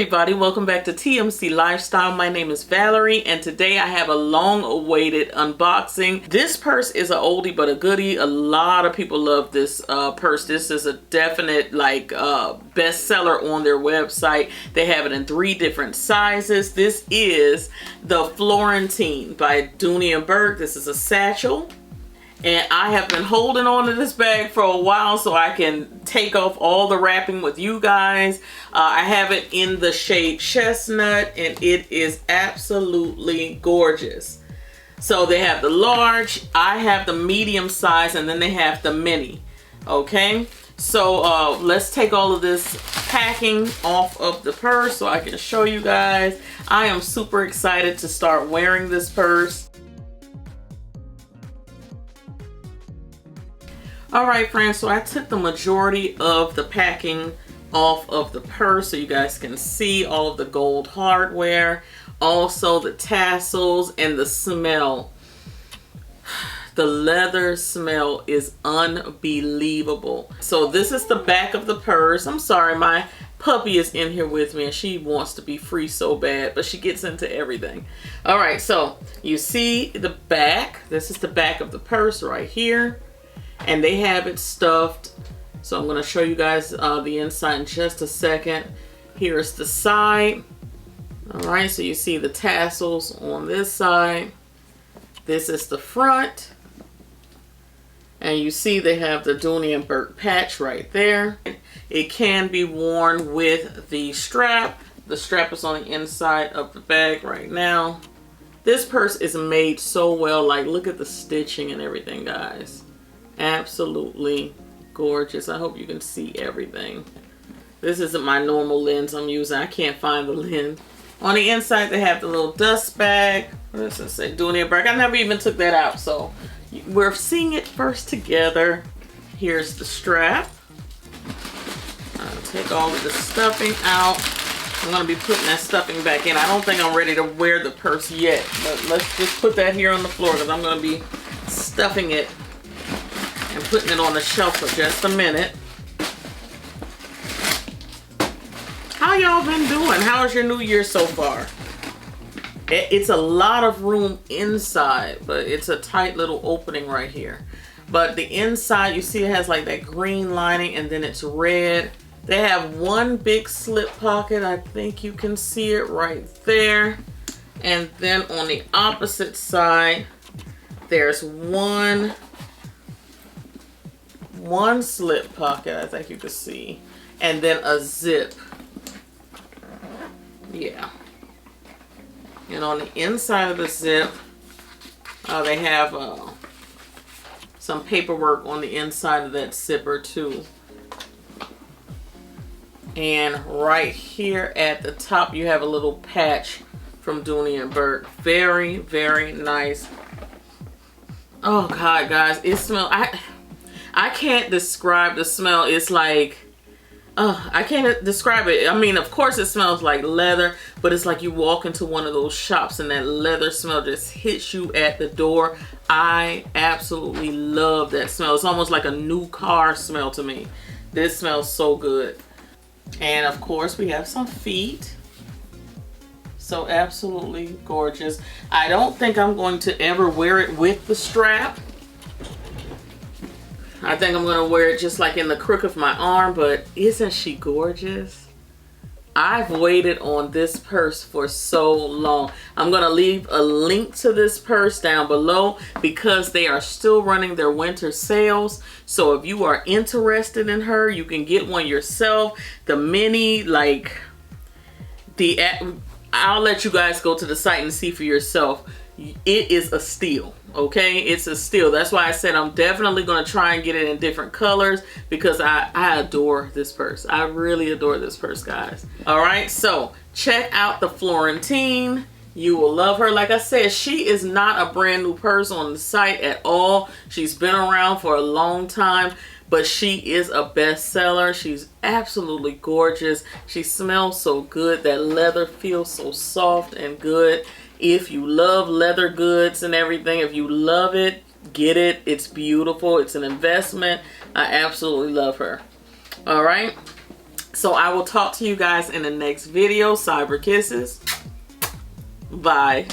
everybody, welcome back to TMC Lifestyle. My name is Valerie and today I have a long-awaited unboxing. This purse is an oldie but a goodie. A lot of people love this purse. This is a definite bestseller on their website. They have it in 3 different sizes. This is the Florentine by Dooney and Bourke. This is a satchel. And I have been holding on to this bag for a while so I can take off all the wrapping with you guys. I have it in the shade Chestnut and it is absolutely gorgeous. So they have the large, I have the medium size, and then they have the mini. Okay, so let's take all of this packing off of the purse so I can show you guys. I am super excited to start wearing this purse. Alright friends, so I took the majority of the packing off of the purse so you guys can see all of the gold hardware, also the tassels and the smell. The leather smell is unbelievable. So this is the back of the purse. I'm sorry, my puppy is in here with me and she wants to be free so bad, but she gets into everything. Alright, so you see the back. This is the back of the purse right here. And they have it stuffed. So I'm going to show you guys the inside in just a second. Here's the side. Alright, so you see the tassels on this side. This is the front. And you see they have the Dooney and Bourke patch right there. It can be worn with the strap. The strap is on the inside of the bag right now. This purse is made so well. Like, look at the stitching and everything, guys. Absolutely gorgeous. I hope you can see everything. This isn't my normal lens I'm using. I can't find the lens. On the inside they have the little dust bag. What does it say? Dooney and Bourke. I never even took that out, so we're seeing it first together. Here's the strap. I'll take all of the stuffing out. I'm going to be putting that stuffing back in. I don't think I'm ready to wear the purse yet, but let's just put that here on the floor because I'm going to be stuffing it and putting it on the shelf for just a minute. How y'all been doing? How's your new year so far? It's a lot of room inside, but it's a tight little opening right here. But the inside, you see it has like that green lining and then it's red. They have one big slip pocket. I think you can see it right there. And then on the opposite side, there's one slip pocket, I think you can see, and then a zip. Yeah. And on the inside of the zip, they have some paperwork on the inside of that zipper too. And right here at the top, you have a little patch from Dooney and Bourke. Very, very nice. Oh God, guys, it smells. I can't describe the smell. It's like, I can't describe it. I mean, of course it smells like leather, but it's like you walk into one of those shops and that leather smell just hits you at the door. I absolutely love that smell. It's almost like a new car smell to me. This smells so good. And of course we have some feet. So absolutely gorgeous. I don't think I'm going to ever wear it with the strap. I think I'm going to wear it just like in the crook of my arm, but isn't she gorgeous? I've waited on this purse for so long. I'm going to leave a link to this purse down below because they are still running their winter sales. So if you are interested in her, you can get one yourself. The mini, like, I'll let you guys go to the site and see for yourself. It is a steal. Okay, it's a steal. That's why I said I'm definitely going to try and get it in different colors because I adore this purse. I really adore this purse, guys. All right, so check out the Florentine. You will love her. Like I said, she is not a brand new purse on the site at all. She's been around for a long time, but she is a bestseller. She's absolutely gorgeous. She smells so good. That leather feels so soft and good. If you love leather goods and everything, if you love it, get it. It's beautiful. It's an investment. I absolutely love her. All right. So I will talk to you guys in the next video. Cyber kisses. Bye.